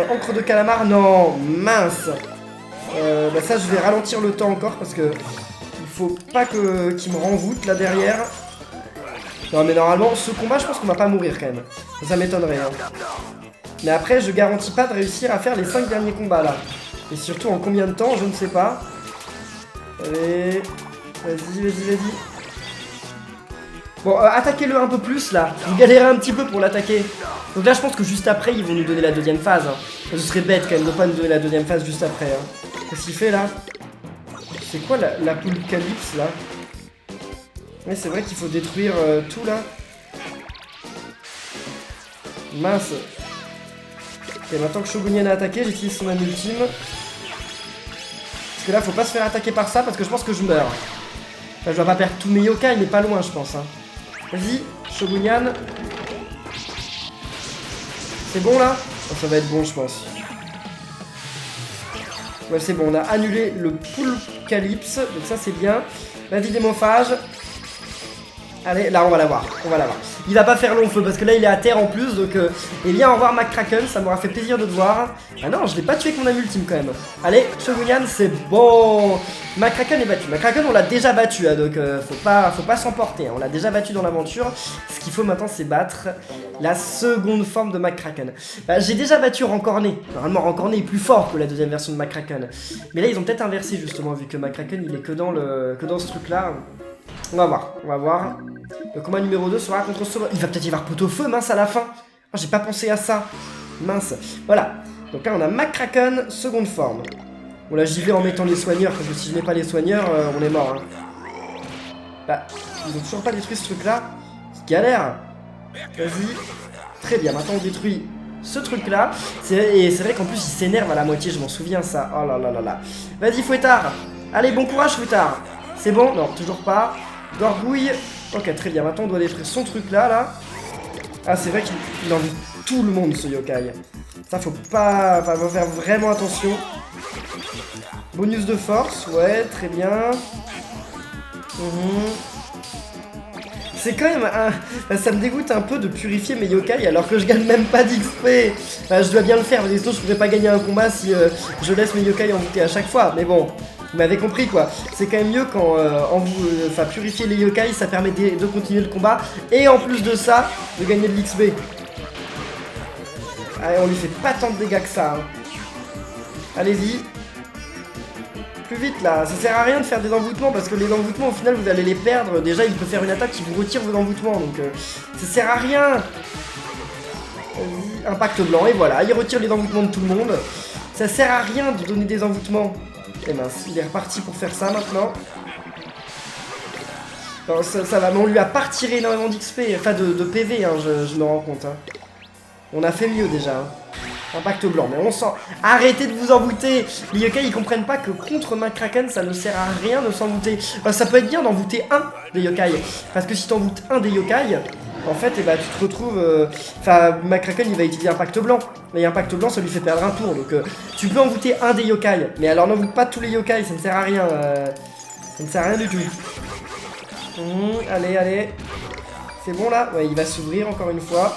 Encre de calamar, non, mince. Bah ça, je vais ralentir le temps encore parce que il faut pas qu'il me renvoûte là derrière. Non, mais normalement, ce combat, je pense qu'on va pas mourir quand même. Ça m'étonnerait. Hein. Mais après, je garantis pas de réussir à faire les 5 derniers combats là. Et surtout en combien de temps, je ne sais pas. Allez, vas-y. Bon, attaquez-le un peu plus là. Vous galérez un petit peu pour l'attaquer. Donc là, je pense que juste après, ils vont nous donner la deuxième phase. Hein. Ce serait bête quand même de pas nous donner la deuxième phase juste après. Hein. Qu'est-ce qu'il fait là? C'est quoi la Poulcalypse là? Ouais, c'est vrai qu'il faut détruire tout là. Mince. Ok, maintenant que Shogunyan a attaqué, j'utilise son âme ultime. Parce que là, faut pas se faire attaquer par ça parce que je pense que je meurs. Enfin, je dois pas perdre tous mes yokai, mais pas loin, je pense. Hein. Vas-y, Shogunyan. C'est bon là? Oh, ça va être bon, je pense. Ouais, c'est bon, on a annulé le Poulcalypse, donc ça c'est bien. Vas-y, démophage. Allez, là on va l'avoir, Il va pas faire long feu parce que là il est à terre en plus, donc eh bien au revoir McCracken, ça m'aura fait plaisir de te voir. Ah non, je l'ai pas tué avec mon âme ultime quand même. Allez, Shogunyan, c'est bon. McCracken est battu. McCracken on l'a déjà battu, hein, donc faut pas s'emporter. Hein. On l'a déjà battu dans l'aventure. Ce qu'il faut maintenant c'est battre la seconde forme de McCracken. Bah, j'ai déjà battu Rancorné. Normalement Rancorné est plus fort que la deuxième version de McCracken. Mais là ils ont peut-être inversé justement vu que McCracken il est que dans ce truc là. On va voir. Le combat numéro 2 sera contre Sauveur. Il va peut-être y avoir pot-au-feu, mince, à la fin. Oh, j'ai pas pensé à ça. Mince. Voilà. Donc là, on a McCracken, seconde forme. Bon, là, j'y vais en mettant les soigneurs, parce que si je mets pas les soigneurs, on est mort. Hein. Bah, ils ont toujours pas détruit ce truc-là. C'est galère. Vas-y. Très bien, maintenant on détruit ce truc-là. Et c'est vrai qu'en plus, il s'énerve à la moitié, je m'en souviens, ça. Oh là là là là. Vas-y, Fouettard. Allez, bon courage, Fouettard. C'est bon? Non, toujours pas. Gargouille. Ok, très bien. Maintenant, on doit détruire son truc là. Ah, c'est vrai qu'il envie tout le monde, ce yokai. Ça, faut pas... Enfin, faut faire vraiment attention. Bonus de force. Ouais, très bien. C'est quand même un... Ça me dégoûte un peu de purifier mes yokai alors que je gagne même pas d'XP. Enfin, je dois bien le faire, parce que sinon je pourrais pas gagner un combat si je laisse mes yokai envoûter à chaque fois. Mais bon... Vous m'avez compris quoi, c'est quand même mieux quand purifier les yokai, ça permet de continuer le combat et en plus de ça, de gagner de l'XP. Allez, on lui fait pas tant de dégâts que ça. Hein. Allez-y. Plus vite là, ça sert à rien de faire des envoûtements parce que les envoûtements au final vous allez les perdre. Déjà il peut faire une attaque qui vous retire vos envoûtements donc ça sert à rien. Impact blanc et voilà, il retire les envoûtements de tout le monde. Ça sert à rien de donner des envoûtements. Et mince, il est reparti pour faire ça maintenant. Non, ça va, mais on lui a pas retiré énormément d'XP, enfin de PV, hein, je me rends compte. Hein. On a fait mieux déjà. Hein. Impact blanc, mais on sent... Arrêtez de vous envoûter. Les yokai, ils comprennent pas que contre McCracken, ça ne sert à rien de s'envoûter. Enfin, ça peut être bien d'envoûter un des yokai. Parce que si t'envoûtes un des yokai... En fait, eh ben, tu te retrouves... Enfin, McCracken, il va utiliser Impact Blanc. Et Impact Blanc, ça lui fait perdre un tour. Donc, tu peux envoûter un des yokai. Mais alors, n'envoûte pas tous les yokai, ça ne sert à rien. Ça ne sert à rien du tout. Allez. C'est bon, là? Ouais, il va s'ouvrir encore une fois.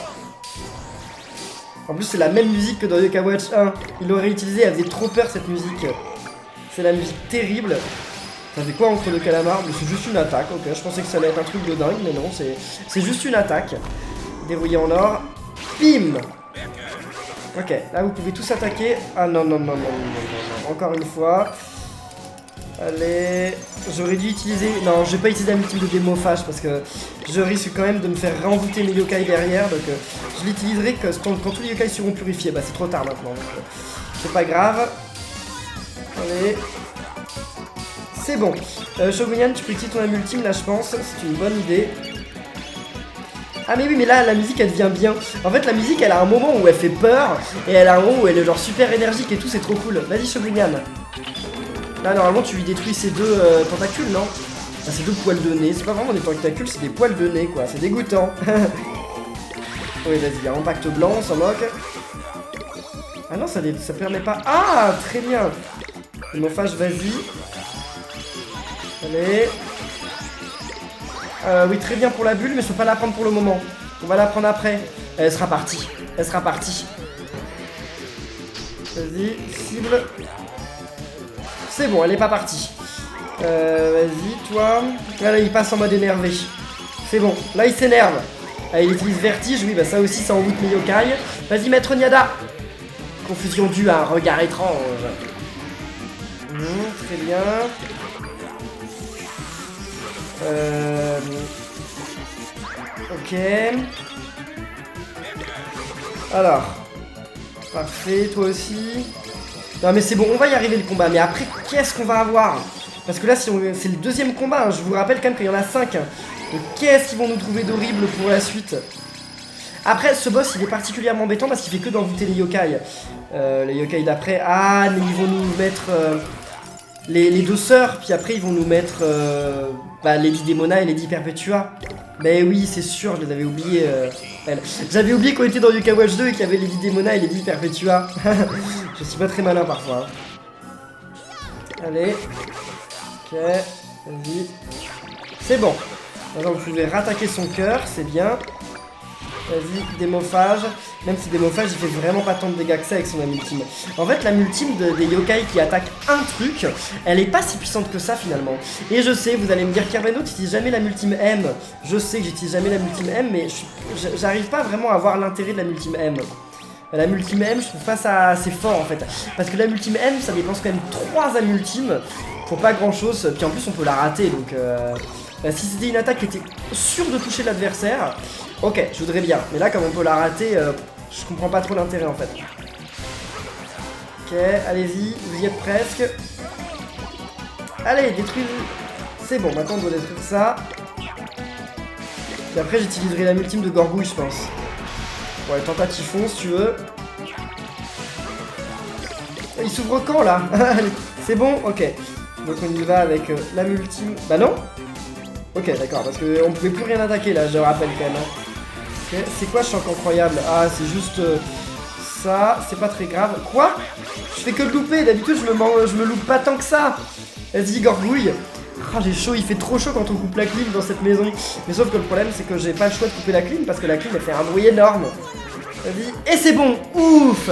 En plus, c'est la même musique que dans Yokai Watch 1. Il l'aurait utilisé, elle faisait trop peur, cette musique. C'est la musique terrible. Ça fait quoi entre le calamar? Mais c'est juste une attaque, ok. Je pensais que ça allait être un truc de dingue, mais non, c'est juste une attaque. Dérouillé en or. Bim. Ok, là vous pouvez tous attaquer. Ah non, non, non, non, non, non, non. Encore une fois. Allez, j'aurais dû utiliser... Non, je vais pas utiliser un ultime de démophage parce que je risque quand même de me faire renvoûter mes yokai derrière. Donc je l'utiliserai quand tous les yokai seront purifiés. Bah c'est trop tard maintenant, donc c'est pas grave. Allez. C'est bon. Shogunyan, tu peux utiliser ton âme ultime là je pense. C'est une bonne idée. Ah mais oui, mais là la musique elle devient bien. En fait la musique elle a un moment où elle fait peur. Et elle a un moment où elle est genre super énergique et tout, c'est trop cool. Vas-y Shogunyan. Là normalement tu lui détruis ces deux tentacules, non? Enfin, ces deux poils de nez, c'est pas vraiment des tentacules, c'est des poils de nez quoi, c'est dégoûtant. Oui vas-y, un impact blanc, on s'en moque. Ah non, ça permet pas... Ah, très bien. Démophage, vas-y. Allez. Oui, très bien pour la bulle, mais je peux pas la prendre pour le moment. On va la prendre après. Elle sera partie, elle sera partie. Vas-y, cible. C'est bon, elle est pas partie. Vas-y, toi. Là, il passe en mode énervé. C'est bon, là, il s'énerve. Ah, il utilise vertige, oui, bah ça aussi, ça envoûte mes yokai. Vas-y, maître Niada. Confusion due à un regard étrange. Très bien. Ok. Alors. Parfait, toi aussi. Non mais c'est bon, on va y arriver le combat. Mais après, qu'est-ce qu'on va avoir? Parce que là, c'est le deuxième combat. Hein. Je vous rappelle quand même qu'il y en a 5. Hein. Donc qu'est-ce qu'ils vont nous trouver d'horrible pour la suite? Après, ce boss, il est particulièrement embêtant parce qu'il fait que d'envoûter les yokai. Les yokai d'après. Ah, mais ils vont nous mettre les deux sœurs. Puis après, ils vont nous mettre Lady Demona et Lady Perpetua. Mais oui, c'est sûr, je les avais oubliés. J'avais oublié qu'on était dans Yokai Watch 2 et qu'il y avait Lady Demona et Lady Perpetua. Je suis pas très malin parfois. Allez. Ok, vas-y. C'est bon. Maintenant, vous pouvez rattaquer son cœur, c'est bien. Vas-y, démophage. Même si démophage, il fait vraiment pas tant de dégâts que ça avec son âme ultime. En fait, l'âme ultime des yokai qui attaquent un truc, elle est pas si puissante que ça finalement. Et je sais, vous allez me dire Kerbeno, tu n'utilises jamais l'âme ultime M. Je sais que j'utilise jamais l'âme ultime M, mais j'arrive pas vraiment à voir l'intérêt de l'âme ultime M. La ultime M, je trouve pas ça assez fort en fait. Parce que la ultime M, ça dépense quand même 3 âmes ultimes pour pas grand chose. Puis en plus, on peut la rater donc. Si c'était une attaque qui était sûre de toucher l'adversaire, ok, je voudrais bien. Mais là, comme on peut la rater, je comprends pas trop l'intérêt en fait. Ok, allez-y, vous y êtes presque. Allez, détruire. C'est bon, maintenant on doit détruire ça. Et après, j'utiliserai la ultime de Gorgouille, je pense. Bon, les tentatifs font si tu veux. Il s'ouvre quand là? C'est bon? Ok. Donc on y va avec la ultime. Bah non? Ok, d'accord, parce qu'on pouvait plus rien attaquer là, je rappelle quand même. Hein. Okay. C'est quoi choc incroyable? Ah, c'est juste ça, c'est pas très grave. Quoi? Je fais que le louper, d'habitude je me loupe pas tant que ça. Vas-y, Gorgouille. Ah, j'ai chaud, il fait trop chaud quand on coupe la clim dans cette maison. Mais sauf que le problème, c'est que j'ai pas le choix de couper la clim parce que la clim elle fait un bruit énorme. Vas-y, et c'est bon, ouf!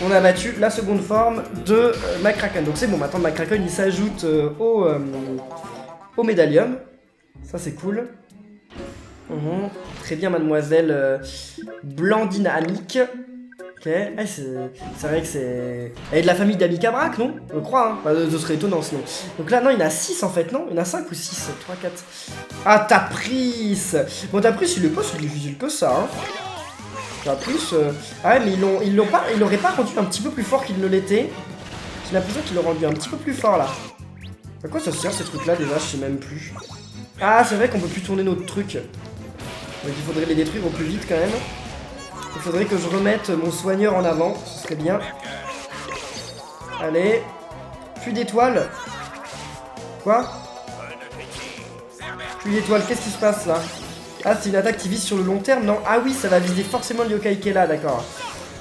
On a battu la seconde forme de Macraken. Donc c'est bon, maintenant Macraken il s'ajoute au médaillum. Ça c'est cool. Très bien mademoiselle Blandine Amique. Ok, ah, c'est vrai que c'est... Elle est de la famille d'Amicabrak, non? Je crois, hein. Bah, ce serait étonnant sinon. Donc là, non, il y en a 6 en fait, non? Il y en a 5 ou 6? 3, 4... Ah, Tapris! Bon, Tapris, il est pas si difficile que ça, hein. Tapris... Ah ouais, mais ils l'auraient pas rendu un petit peu plus fort qu'il ne l'était. J'ai l'impression qu'ils l'ont rendu un petit peu plus fort, là. À quoi ça sert, ces trucs-là, déjà? Je sais même plus. Ah, c'est vrai qu'on peut plus tourner notre truc. Donc il faudrait les détruire au plus vite, quand même. Il faudrait que je remette mon soigneur en avant, ce serait bien. Allez. Plus d'étoiles. Quoi? Plus d'étoiles, qu'est-ce qui se passe là? Ah, c'est une attaque qui vise sur le long terme, non? Ah oui, ça va viser forcément le yokai qui est là, d'accord.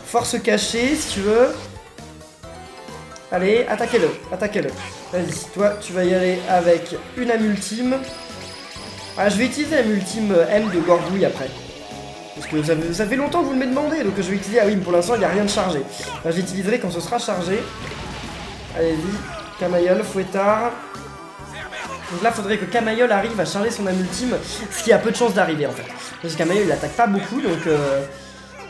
Force cachée, si tu veux. Allez, attaquez-le, attaquez-le. Vas-y, toi, tu vas y aller avec une âme ultime. Ah, je vais utiliser l'âme ultime M de Gorgouille après. Parce que ça fait longtemps que vous me demandez, donc je vais utiliser... Ah oui, mais pour l'instant, il n'y a rien de chargé. Enfin, je l'utiliserai quand ce sera chargé. Allez-y, Camaïeul, Fouettard. Donc là, faudrait que Kamayol arrive à charger son âme ultime, ce qui a peu de chance d'arriver en fait. Parce que Kamayol il attaque pas beaucoup, donc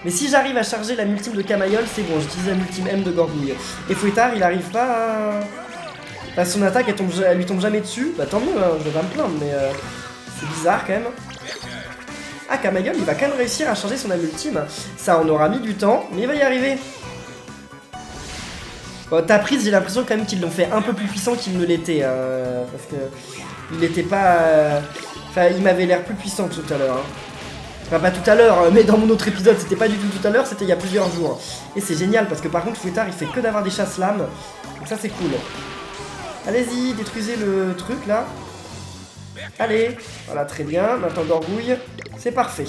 mais si j'arrive à charger l'âme ultime de Kamayol, c'est bon, j'utilise l'âme ultime M de Gorgouille. Et Fouettard, il arrive pas à... Enfin, son attaque, elle lui tombe jamais dessus. Bah tant mieux, hein, je vais pas me plaindre, mais c'est bizarre quand même. Ah, Kamayol, il va quand même réussir à charger son âme ultime. Ça, on aura mis du temps, mais il va y arriver. Bon, ta prise, j'ai l'impression quand même qu'ils l'ont fait un peu plus puissant qu'il ne l'était. Parce que il n'était pas... Enfin, il m'avait l'air plus puissant que tout à l'heure. Hein. Enfin, pas tout à l'heure, mais dans mon autre épisode, c'était pas du tout à l'heure, c'était il y a plusieurs jours. Et c'est génial, parce que par contre, Fouettard, il fait que d'avoir des chasse-lames. Donc ça, c'est cool. Allez-y, détruisez le truc, là. Allez, voilà, très bien. Maintenant, Gorgouille, c'est parfait.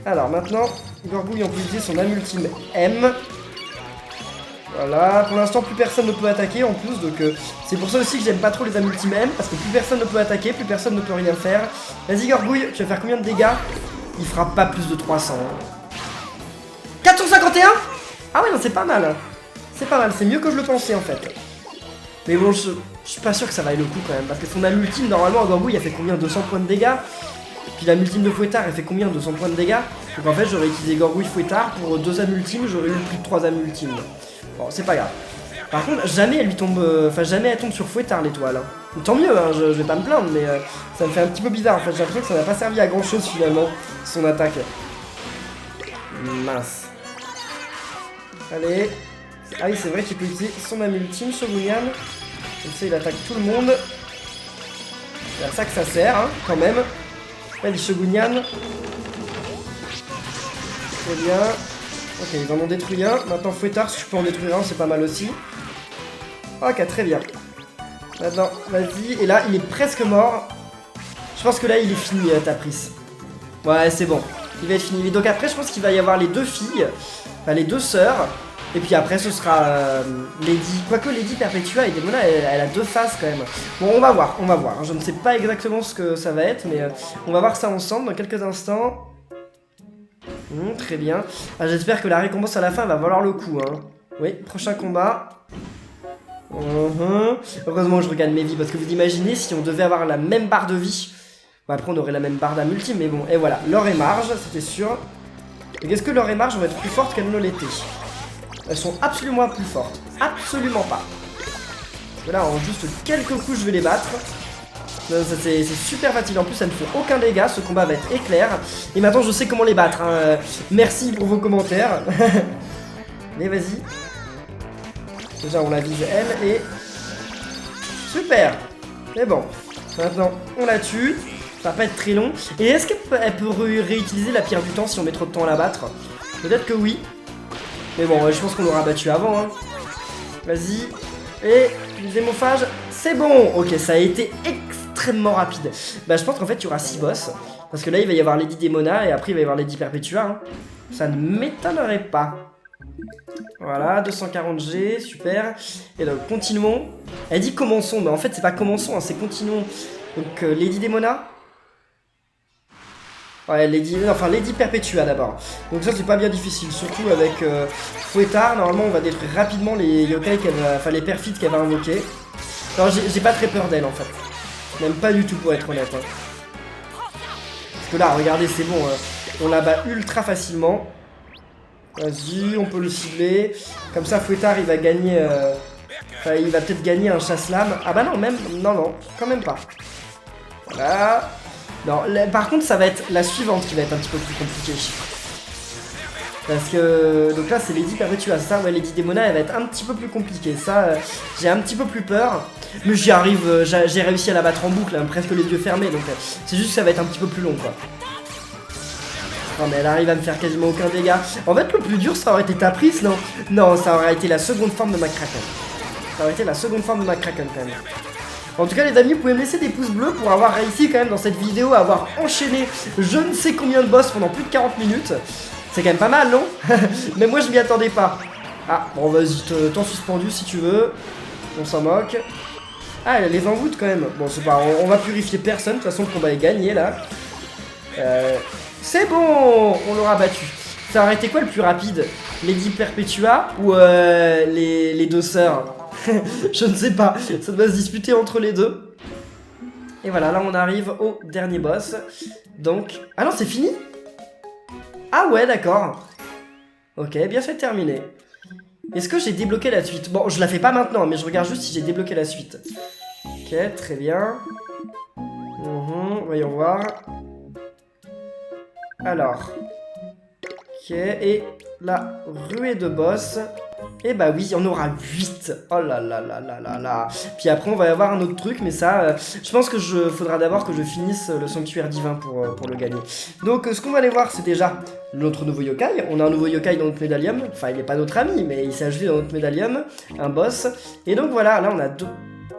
Alors, maintenant, Gorgouille, on peut utiliser son âme ultime M. Voilà, pour l'instant plus personne ne peut attaquer en plus, donc c'est pour ça aussi que j'aime pas trop les âmes ultimes M, parce que plus personne ne peut attaquer, plus personne ne peut rien faire. Vas-y Gorgouille, tu vas faire combien de dégâts? Il fera pas plus de 300. 451. Ah ouais non c'est pas mal. C'est pas mal, c'est mieux que je le pensais en fait. Mais bon, je suis pas sûr que ça vaille le coup quand même, parce que son âme ultime normalement à Gorgouille elle fait combien? 200 points de dégâts. Puis l'âme ultime de Fouettard elle fait combien? 200 points de dégâts. Donc en fait j'aurais utilisé Gorgouille Fouettard pour 2 âmes ultimes, j'aurais eu plus de 3 âmes ultimes. Bon, c'est pas grave. Par contre, jamais elle lui tombe. Enfin, jamais elle tombe sur Fouettard l'étoile. Hein. Tant mieux, hein, je vais pas me plaindre, mais ça me fait un petit peu bizarre. En fait, j'ai l'impression que ça n'a pas servi à grand chose finalement, son attaque. Mince. Allez. Ah oui, c'est vrai qu'il peut utiliser son âme ultime, Shogunyan. Comme ça, il attaque tout le monde. C'est à ça que ça sert, hein, quand même. Allez, Shogunyan. Très bien. Ok, il va m'en détruire un. Maintenant, Fouettard, si je peux en détruire un, c'est pas mal aussi. Ok, très bien. Maintenant, vas-y. Et là, il est presque mort. Je pense que là, il est fini, Tapris. Ouais, c'est bon. Il va être fini. Et donc après, je pense qu'il va y avoir les 2 filles. Enfin, les 2 sœurs. Et puis après, ce sera Lady. Quoique Lady Perpetua et Demona, elle a 2 faces quand même. Bon, on va voir, on va voir. Je ne sais pas exactement ce que ça va être, mais on va voir ça ensemble dans quelques instants. Très bien. Ah, j'espère que la récompense à la fin va valoir le coup. Hein. Oui, prochain combat. Heureusement que je regarde mes vies, parce que vous imaginez si on devait avoir la même barre de vie. Bon, après, on aurait la même barre d'âme ultime, mais bon. Et voilà, Laure et Marge, c'était sûr. Et qu'est-ce que Laure et Marge vont être plus fortes qu'elles ne l'étaient? Elles sont absolument plus fortes. Absolument pas. Parce que là, en juste quelques coups, je vais les battre. C'est super facile, en plus ça ne fait aucun dégât, ce combat va être éclair. Et maintenant je sais comment les battre, hein. Merci pour vos commentaires. Mais vas-y. Déjà on la vise elle et... Super. Mais bon, maintenant on la tue. Ça va pas être très long. Et est-ce qu'elle peut réutiliser la pierre du temps si on met trop de temps à la battre? Peut-être que oui. Mais bon, je pense qu'on l'aura battu avant, hein. Vas-y. Et les hémophages, c'est bon. Ok, ça a été extrêmement rapide. Bah je pense qu'en fait il y aura 6 boss. Parce que là il va y avoir Lady Demona et après il va y avoir Lady Perpetua. Hein. Ça ne m'étonnerait pas. Voilà, 240G, super. Et donc continuons. Elle dit commençons, mais en fait c'est pas commençons, hein, c'est continuons. Donc Lady Demona. Ouais, Lady Perpetua d'abord. Donc ça c'est pas bien difficile, surtout avec Fouettard. Normalement on va détruire rapidement les yokai les perfides qu'elle va invoquer. Alors j'ai pas très peur d'elle en fait. Même pas du tout pour être honnête. Hein. Parce que là, regardez, c'est bon. On la bat ultra facilement. Vas-y, on peut le cibler. Comme ça, Fouettard, il va gagner... Enfin, il va peut-être gagner un chasse-lame. Ah bah non, même... Non, quand même pas. Voilà. Non, par contre, ça va être la suivante qui va être un petit peu plus compliquée. Parce que... Donc là, c'est Lady Perpetua, ça. Ouais, Lady Demona, elle va être un petit peu plus compliquée. Ça, j'ai un petit peu plus peur. Mais j'y arrive, j'ai réussi à la battre en boucle, hein, presque les yeux fermés. Donc c'est juste que ça va être un petit peu plus long, quoi. Non, mais elle arrive à me faire quasiment aucun dégât. En fait, le plus dur, ça aurait été Tapris, non? Non, ça aurait été la seconde forme de McCracken. Ça aurait été la seconde forme de McCracken, quand même. En tout cas les amis, vous pouvez me laisser des pouces bleus pour avoir réussi quand même dans cette vidéo à avoir enchaîné je ne sais combien de boss pendant plus de 40 minutes. C'est quand même pas mal, non? Mais moi je m'y attendais pas. Ah, bon vas-y, t'en suspendu si tu veux. On s'en moque. Ah, elle les envoûte quand même. Bon, c'est pas, on va purifier personne, de toute façon le combat est gagné là. C'est bon, on l'aura battu. Ça aurait été quoi le plus rapide? Lady Perpetua ou les deux sœurs? Je ne sais pas, ça doit se disputer entre les deux. Et voilà, là on arrive au dernier boss. Donc... Ah non, c'est fini? Ah ouais, d'accord. Ok, bien fait de terminer. Est-ce que j'ai débloqué la suite? Bon, je la fais pas maintenant, mais je regarde juste si j'ai débloqué la suite. Ok, très bien. Voyons voir. Alors. Ok, et la ruée de boss. Et bah oui, il y en aura 8. Oh là là là là là là. Puis après, on va y avoir un autre truc, mais ça, je pense que faudra d'abord que je finisse le sanctuaire divin pour le gagner. Donc, ce qu'on va aller voir, c'est déjà notre nouveau yokai. On a un nouveau yokai dans notre médaillum. Enfin, il n'est pas notre ami, mais il s'est ajouté dans notre médaillum. Un boss. Et donc voilà, là, on a deux...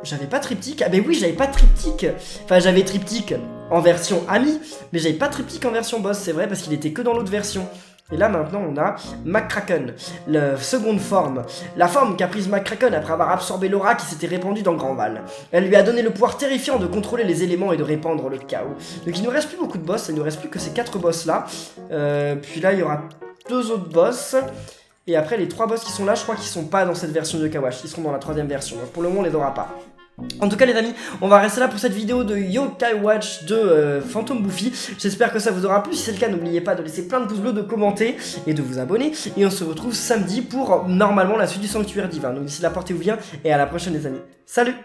J'avais pas triptyque. Ah ben oui, j'avais pas triptyque. Enfin, j'avais triptyque en version ami, mais j'avais pas triptyque en version boss, c'est vrai, parce qu'il était que dans l'autre version. Et là maintenant on a McCracken, la seconde forme. La forme qu'a prise McCracken après avoir absorbé l'aura qui s'était répandue dans Grand Val. Elle lui a donné le pouvoir terrifiant de contrôler les éléments et de répandre le chaos. Donc il nous reste plus beaucoup de boss, il nous reste plus que ces 4 boss là. Puis là il y aura 2 autres boss. Et après les 3 boss qui sont là, je crois qu'ils sont pas dans cette version de Kawash, ils seront dans la 3ème version. Donc pour le moment on les aura pas. En tout cas les amis, on va rester là pour cette vidéo de Yokai Watch de Phantom Buffy. J'espère que ça vous aura plu. Si c'est le cas, n'oubliez pas de laisser plein de pouces bleus, de commenter et de vous abonner. Et on se retrouve samedi pour normalement la suite du sanctuaire divin. Donc d'ici là, portez-vous bien et à la prochaine les amis. Salut!